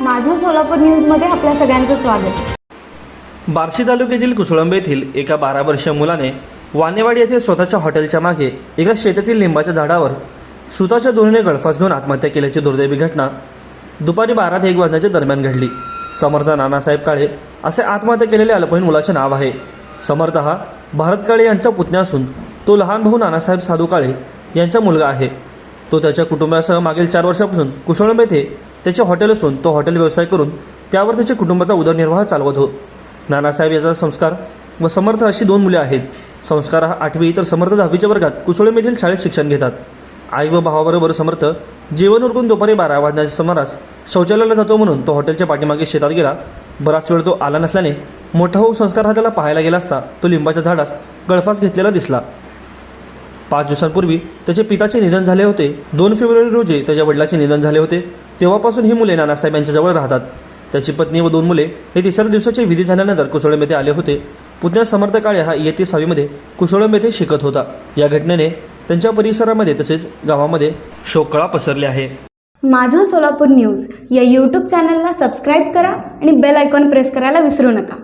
माझं सोलापूर न्यूजमध्ये आपल्या सगळ्यांचं स्वागत। बार्शी तालुक्यातील कुसळंबे येथील एका 12 वर्षीय मुलाने वानेवाडी येथील स्वतःच्या हॉटेलच्या मागे एका शेतातील लिंबाच्या झाडावर सुताच्या दोरीने गळफास घेऊन आत्महत्या केल्याची दुर्दैवी घटना दुपारी 12 ते 1 वाजण्याच्या दरम्यान घडली। समर्थ नानासाहेब काळे असे आत्महत्या केलेल्या अल्पवयीन मुलाचे नाव आहे। समर्थ हा भारत काळे यांचा पुतण्या असून तो लहान भाऊ नानासाहेब साधू काळे यांचा मुलगा आहे। तो त्याच्या कुटुंबासह मागील 4 वर्षापासून कुसळंबे येथे त्याचे हॉटेल असून तो हॉटेल व्यवसाय करून त्यावर त्याच्या कुटुंबाचा उदरनिर्वाह चालवत हो। नानासाहेब याचा संस्कार व समर्थ अशी 2 मुले आहेत। संस्कार हा 8वी तर समर्थ 10वीच्या वर्गात कुसळंबे येथील शाळेत शिक्षण घेतात। आई व भावाबरोबर समर्थ जेवण उरकून दुपारी 12 वाजण्याच्या सुमारास शौचालयाला जातो म्हणून तो हॉटेलच्या पाठीमागे शेतात गेला। बराच वेळ तो आला नसल्याने मोठा भाऊ संस्कार हा त्याला पाहायला गेला असता तो लिंबाच्या झाडास गळफास घेतलेला दिसला। 5 दिवसांपूर्वी त्याचे पिताचे निधन झाले होते। 2 फेब्रुवारी रोजी त्याच्या वडिलांचे निधन झाले होते। तेव्हापासून ही मुले नानासाहेब यांच्याजवळ राहतात। त्याची पत्नी व 2 मुले हे 3ऱ्या दिवसाचे विधी झाल्यानंतर कुसळंबे येथे आले होते। पुतण्या समर्थ काळे हा इयत्ता 6वीमध्ये कुसळंबे येथे शिकत होता। या घटनेने त्यांच्या परिसरामध्ये तसेच गावामध्ये शोककळा पसरली आहे। माझं सोलापूर न्यूज या यूट्यूब चॅनलला सबस्क्राईब करा आणि बेल आयकॉन प्रेस करायला विसरू नका।